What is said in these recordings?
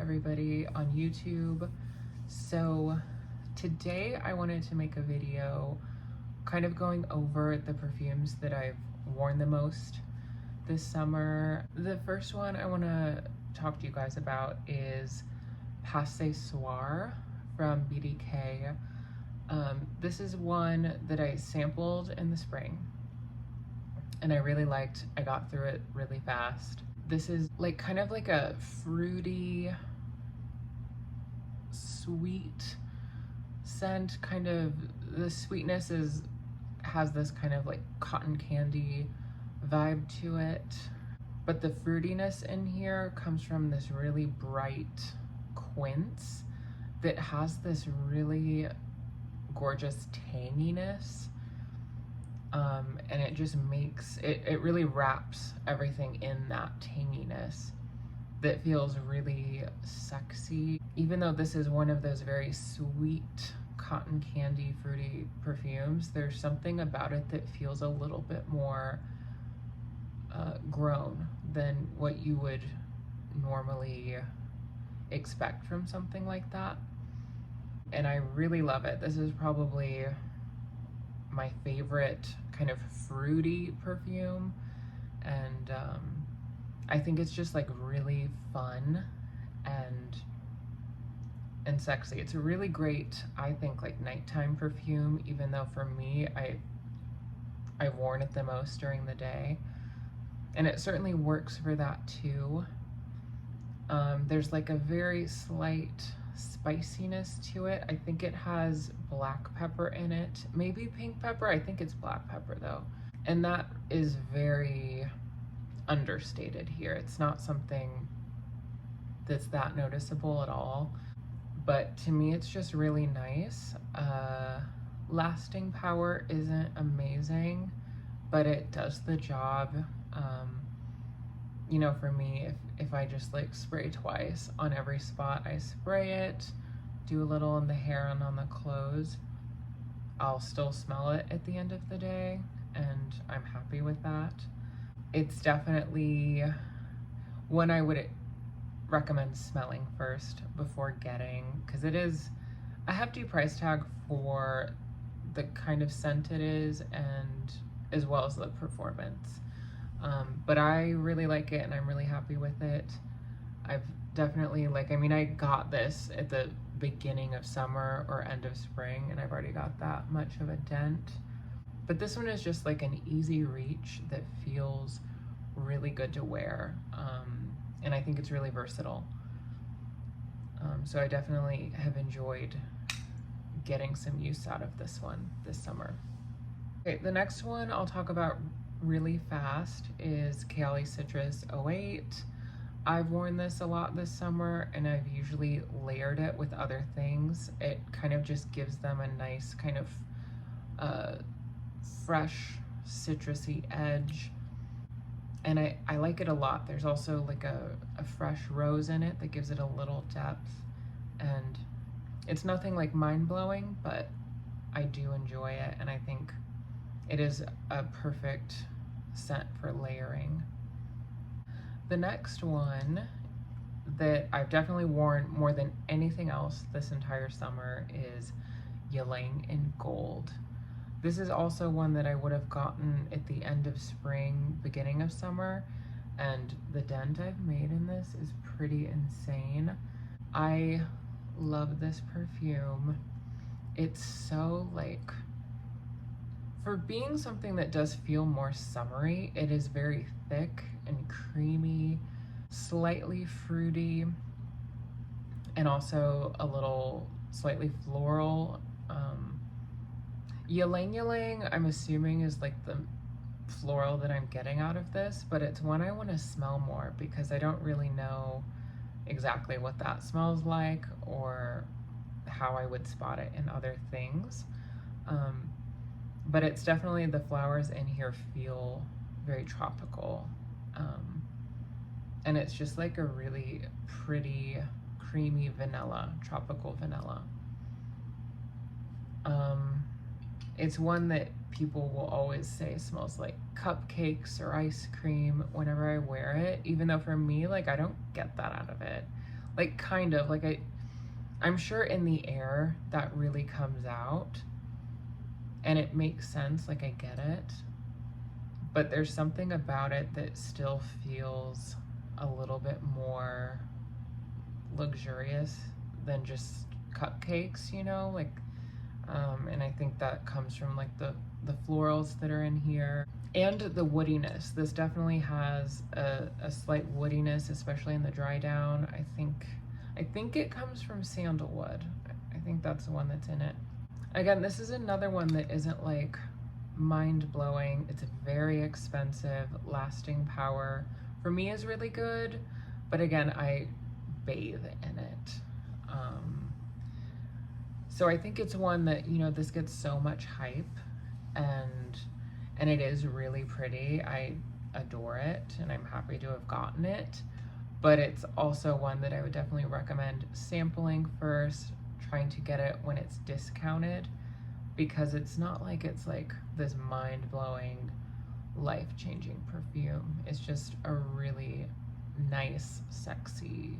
everybody on YouTube. So today I wanted to make a video kind of going over the perfumes that I've worn the most this summer. The first one I want to talk to you guys about is Ce Soir from BDK. This is one that I sampled in the spring and I really liked. I got through it really fast. This is like kind of like a fruity, sweet scent. Kind of the sweetness has this kind of like cotton candy vibe to it, but the fruitiness in here comes from this really bright quince that has this really gorgeous tanginess. And it just makes it really wraps everything in that tanginess that feels really sexy. Even though this is one of those very sweet cotton candy fruity perfumes, there's something about it that feels a little bit more grown than what you would normally expect from something like that. And I really love it. This is probably my favorite kind of fruity perfume, and I think it's just like really fun and sexy. It's a really great, I think, like nighttime perfume, even though for me I've worn it the most during the day, and it certainly works for that too. There's like a very slight spiciness to it. I think it has black pepper in it, maybe pink pepper. I think it's black pepper though, and that is very understated here. It's not something that's that noticeable at all, but to me it's just really nice. Lasting power isn't amazing, but it does the job. You know, for me, if I just like spray twice on every spot I spray it, do a little in the hair and on the clothes, I'll still smell it at the end of the day, and I'm happy with that. It's definitely one I would recommend smelling first before getting, because it is a hefty price tag for the kind of scent it is, and as well as the performance. But I really like it and I'm really happy with it. I've definitely, like, I mean, I got this at the beginning of summer or end of spring, and I've already got that much of a dent. But this one is just like an easy reach that feels really good to wear. And I think it's really versatile. So I definitely have enjoyed getting some use out of this one this summer. Okay, the next one I'll talk about really fast is Kayali Citrus 08. I've worn this a lot this summer, and I've usually layered it with other things. It kind of just gives them a nice kind of fresh citrusy edge, and I like it a lot. There's also like a fresh rose in it that gives it a little depth, and it's nothing like mind-blowing, but I do enjoy it, and I think it is a perfect scent for layering. The next one that I've definitely worn more than anything else this entire summer is Ylang in Gold. This is also one that I would have gotten at the end of spring, beginning of summer, and the dent I've made in this is pretty insane. I love this perfume. It's so like, for being something that does feel more summery, it is very thick and creamy, slightly fruity, and also a little slightly floral. Ylang, I'm assuming, is like the floral that I'm getting out of this, but it's one I want to smell more because I don't really know exactly what that smells like or how I would spot it in other things. But it's definitely, the flowers in here feel very tropical. And it's just like a really pretty, creamy vanilla, tropical vanilla. It's one that people will always say smells like cupcakes or ice cream whenever I wear it, even though for me, like, I don't get that out of it. Like kind of, like I'm sure in the air that really comes out and it makes sense, like I get it, but there's something about it that still feels a little bit more luxurious than just cupcakes, you know, like, and I think that comes from like the florals that are in here and the woodiness. This definitely has a slight woodiness, especially in the dry down. I think it comes from sandalwood. I think that's the one that's in it. Again, this is another one that isn't like mind-blowing. It's very expensive. Lasting power for me is really good, but again, I bathe in it. So I think it's one that, you know, this gets so much hype, and it is really pretty. I adore it and I'm happy to have gotten it, but it's also one that I would definitely recommend sampling first, trying to get it when it's discounted, because it's not like it's like this mind-blowing, life-changing perfume. It's just a really nice, sexy,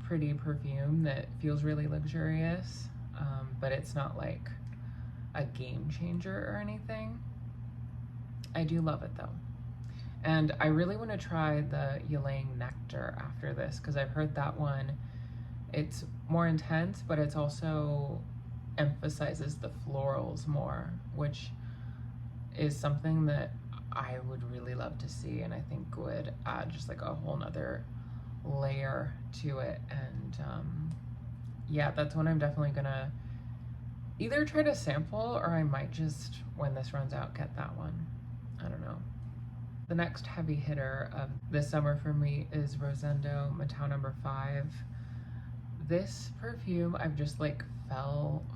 pretty perfume that feels really luxurious, but it's not like a game changer or anything. I do love it though. And I really want to try the Ylang Nectar after this, because I've heard that one, it's more intense, but it's also emphasizes the florals more, which is something that I would really love to see, and I think would add just like a whole nother layer to it. And yeah, that's one I'm definitely gonna either try to sample, or I might just, when this runs out, get that one. I don't know. The next heavy hitter of this summer for me is Rosendo Mateu Nº 5. This perfume I've just like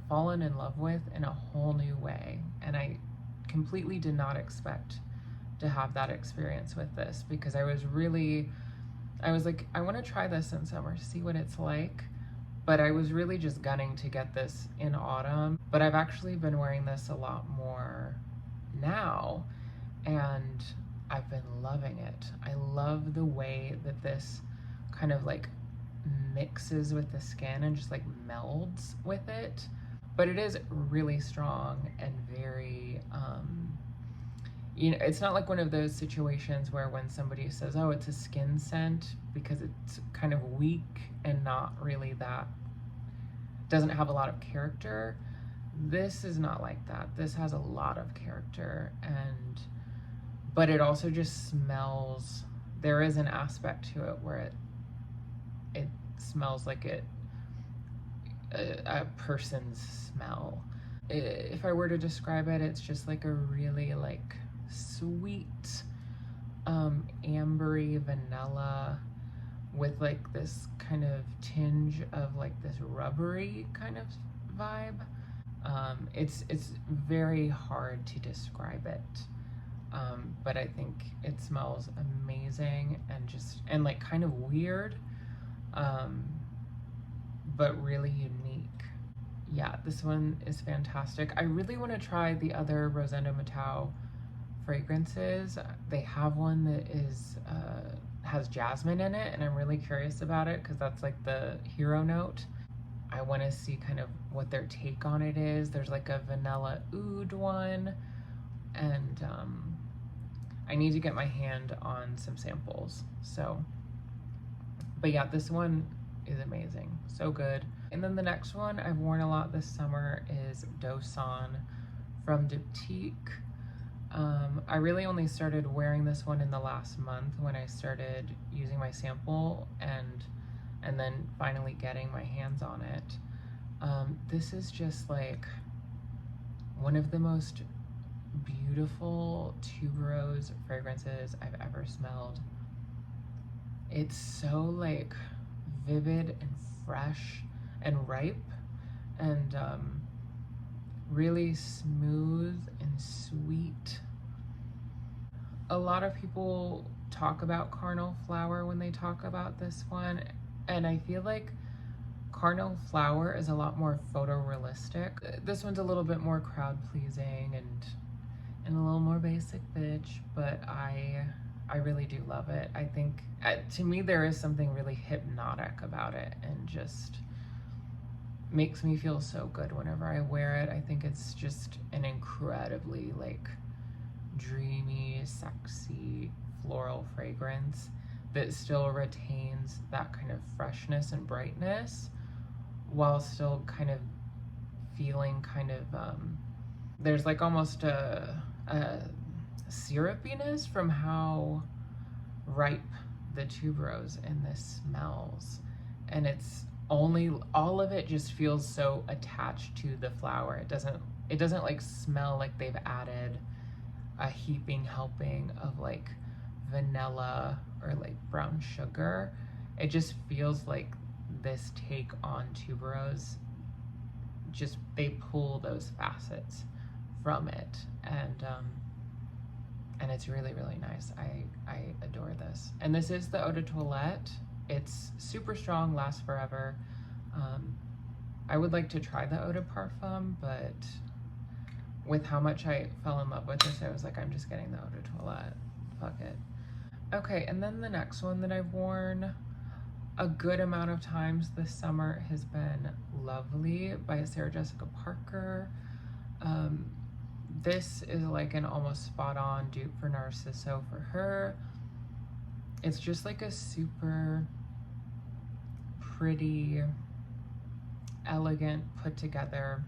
fallen in love with in a whole new way, and I completely did not expect to have that experience with this, because I was like, I want to try this in summer, see what it's like, but I was really just gunning to get this in autumn. But I've actually been wearing this a lot more now, and I've been loving it. I love the way that this kind of like mixes with the skin and just like melds with it, but it is really strong and very you know, it's not like one of those situations where when somebody says, oh, it's a skin scent, because it's kind of weak and not really that, doesn't have a lot of character. This is not like that. This has a lot of character, but it also just smells, there is an aspect to it where it smells like a person's smell. If I were to describe it, it's just like a really like sweet, ambery vanilla with like this kind of tinge of like this rubbery kind of vibe. It's very hard to describe it, but I think it smells amazing and like kind of weird, but really unique. Yeah, this one is fantastic. I really want to try the other Rosendo Mateu fragrances. They have one that is has jasmine in it, and I'm really curious about it because that's like the hero note. I want to see kind of what their take on it is. There's like a vanilla oud one, and I need to get my hand on some samples. So, but yeah, this one is amazing, so good. And then the next one I've worn a lot this summer is Son from Diptyque. I really only started wearing this one in the last month when I started using my sample and then finally getting my hands on it. This is just like one of the most beautiful tuberose fragrances I've ever smelled. It's so like vivid and fresh and ripe, and really smooth and sweet. A lot of people talk about Carnal Flower when they talk about this one, and I feel like Carnal Flower is a lot more photorealistic. This one's a little bit more crowd pleasing and a little more basic bitch, but I I really do love it. I think, to me, there is something really hypnotic about it and just makes me feel so good whenever I wear it. I think it's just an incredibly like dreamy, sexy, floral fragrance that still retains that kind of freshness and brightness while still kind of feeling kind of, there's like almost a syrupiness from how ripe the tuberose in this smells. And it's only, all of it just feels so attached to the flower. It doesn't like smell like they've added a heaping helping of like vanilla or like brown sugar. It just feels like this take on tuberose, just they pull those facets from it, and it's really, really nice. I adore this. And this is the Eau de Toilette. It's super strong, lasts forever. I would like to try the Eau de Parfum, but with how much I fell in love with this, I was like, I'm just getting the Eau de Toilette. Fuck it. Okay, and then the next one that I've worn a good amount of times this summer has been Lovely by Sarah Jessica Parker. This is like an almost spot on dupe for Narciso for her. It's just like a super pretty, elegant, put together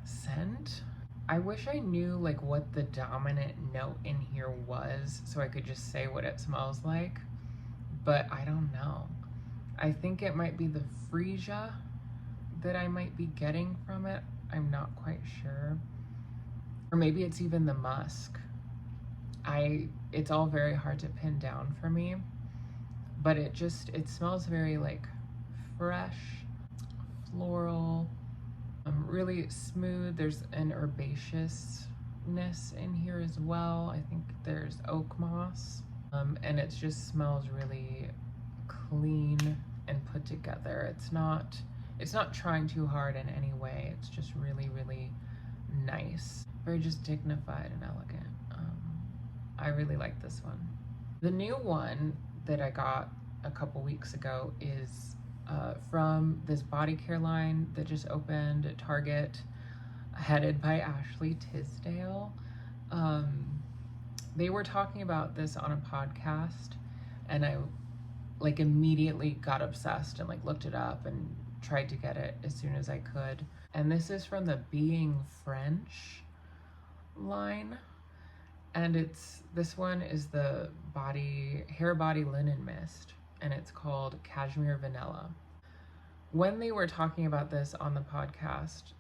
scent. I wish I knew like what the dominant note in here was so I could just say what it smells like, but I don't know. I think it might be the freesia that I might be getting from it. I'm not quite sure. Or maybe it's even the musk. It's all very hard to pin down for me, but it smells very like fresh, floral, really smooth. There's an herbaceousness in here as well. I think there's oak moss, and it just smells really clean and put together. It's not trying too hard in any way. It's just really, really nice. Very just dignified and elegant. I really like this one. The new one that I got a couple weeks ago is from this body care line that just opened at Target, headed by Ashley Tisdale. They were talking about this on a podcast, and I like immediately got obsessed and like looked it up and tried to get it as soon as I could. And this is from the Being Frenshe line, and this one is the hair body linen mist, and it's called Cashmere Vanilla. When they were talking about this on the podcast,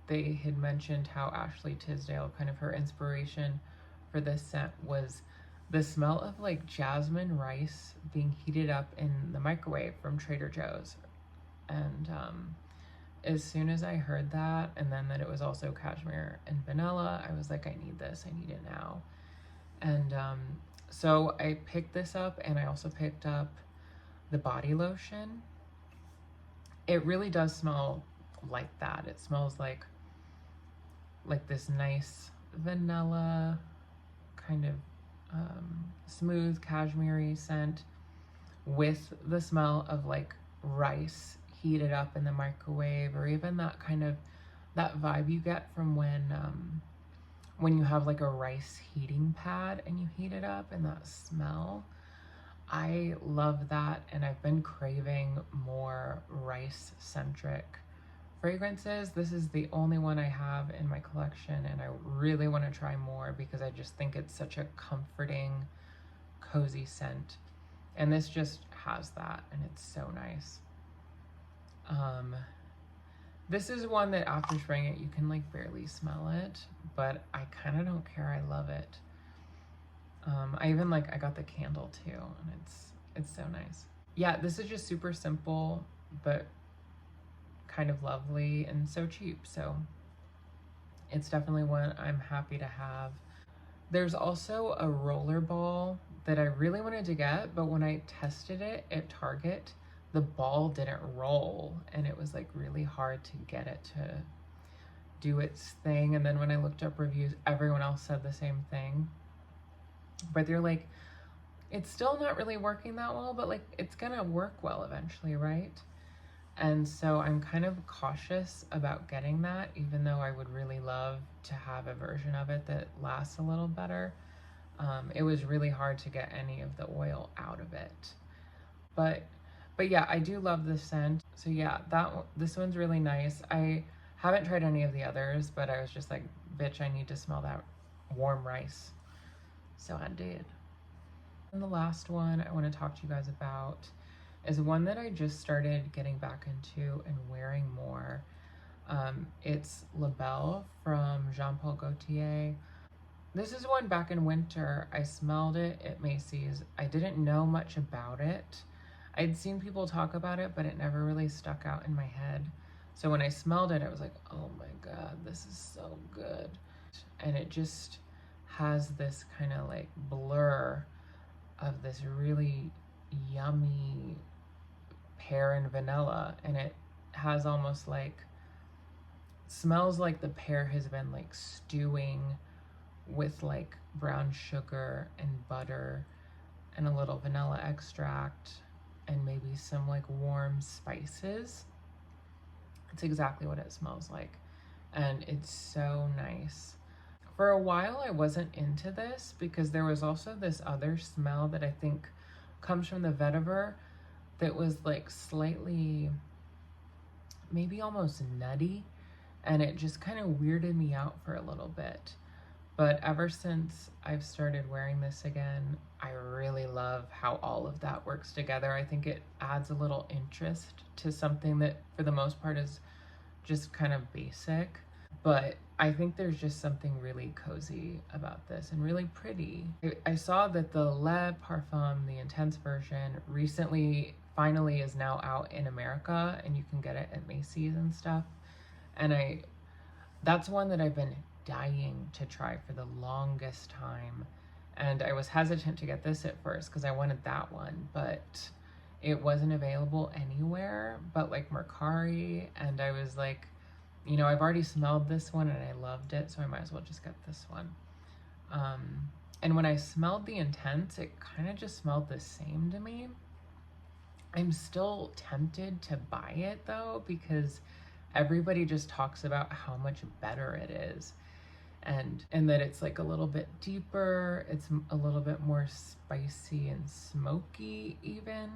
they had mentioned how Ashley Tisdale, kind of her inspiration for this scent was the smell of like jasmine rice being heated up in the microwave from Trader Joe's. And as soon as I heard that, and then that it was also cashmere and vanilla, I was like, I need this, I need it now. And so I picked this up, and I also picked up the body lotion. It really does smell like that. It smells like this nice vanilla, kind of smooth cashmere scent with the smell of like rice heated up in the microwave, or even that kind of that vibe you get from when you have like a rice heating pad and you heat it up, and that smell. I love that, and I've been craving more rice centric fragrances. This is the only one I have in my collection, and I really want to try more because I just think it's such a comforting, cozy scent. And this just has that, and it's so nice. This is one that after spraying it, you can like barely smell it, but I kind of don't care. I love it. I even I got the candle too, and it's so nice. Yeah, this is just super simple, but kind of lovely and so cheap. So it's definitely one I'm happy to have. There's also a roller ball that I really wanted to get, but when I tested it at Target, the ball didn't roll, and it was like really hard to get it to do its thing. And then when I looked up reviews, everyone else said the same thing, but they're like it's still not really working that well, but like it's gonna work well eventually, right? And so I'm kind of cautious about getting that, even though I would really love to have a version of it that lasts a little better. It was really hard to get any of the oil out of it. But yeah, I do love the scent. So yeah, this one's really nice. I haven't tried any of the others, but I was just like, bitch, I need to smell that warm rice. So I did. And the last one I want to talk to you guys about is one that I just started getting back into and wearing more. It's Belle from Jean Paul Gaultier. This is one back in winter. I smelled it at Macy's. I didn't know much about it. I'd seen people talk about it, but it never really stuck out in my head. So when I smelled it, I was like, oh my God, this is so good. And it just has this kind of like blur of this really yummy pear and vanilla. And it has almost like, smells like the pear has been like stewing with like brown sugar and butter and a little vanilla extract and maybe some like warm spices. It's exactly what it smells like, and it's so nice. For a while I wasn't into this because there was also this other smell that I think comes from the vetiver that was like slightly, maybe almost nutty, and it just kind of weirded me out for a little bit. But ever since I've started wearing this again, I really love how all of that works together. I think it adds a little interest to something that for the most part is just kind of basic. But I think there's just something really cozy about this and really pretty. I saw that the Le Parfum, the Intense version, recently finally is now out in America, and you can get it at Macy's and stuff. And that's one that I've been dying to try for the longest time, and I was hesitant to get this at first because I wanted that one, but it wasn't available anywhere but like Mercari, and I was like, you know, I've already smelled this one and I loved it, so I might as well just get this one. And when I smelled the Intense, it kind of just smelled the same to me. I'm still tempted to buy it though, because everybody just talks about how much better it is, and that it's like a little bit deeper, it's a little bit more spicy and smoky even.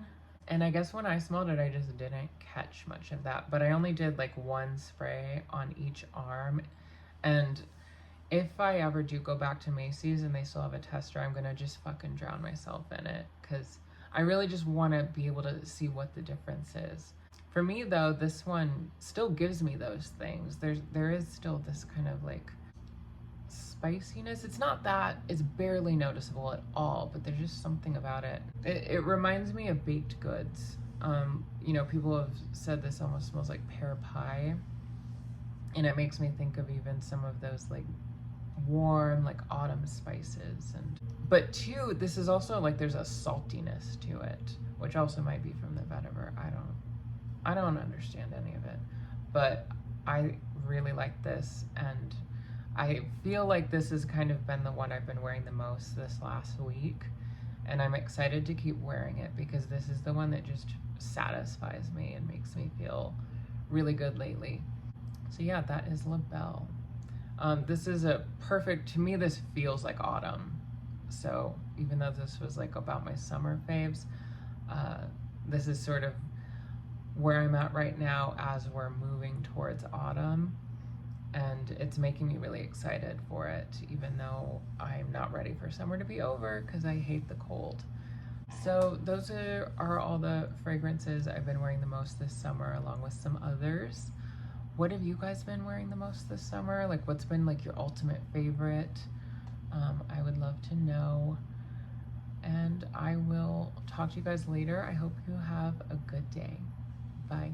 And I guess when I smelled it, I just didn't catch much of that, but I only did like one spray on each arm. And if I ever do go back to Macy's and they still have a tester, I'm gonna just fucking drown myself in it, because I really just want to be able to see what the difference is. For me though, this one still gives me those things. There is still this kind of like spiciness. It's not that, it's barely noticeable at all, but there's just something about it. It reminds me of baked goods. You know, people have said this almost smells like pear pie, and it makes me think of even some of those like warm like autumn spices. But too, this is also like there's a saltiness to it, which also might be from the vetiver. I don't understand any of it, but I really like this, and I feel like this has kind of been the one I've been wearing the most this last week, and I'm excited to keep wearing it because this is the one that just satisfies me and makes me feel really good lately. So yeah, that is Belle. This is a perfect, to me this feels like autumn. So even though this was like about my summer faves, this is sort of where I'm at right now as we're moving towards autumn. And it's making me really excited for it, even though I'm not ready for summer to be over because I hate the cold. So those are all the fragrances I've been wearing the most this summer, along with some others. What have you guys been wearing the most this summer? Like, what's been like your ultimate favorite? I would love to know. And I will talk to you guys later. I hope you have a good day. Bye.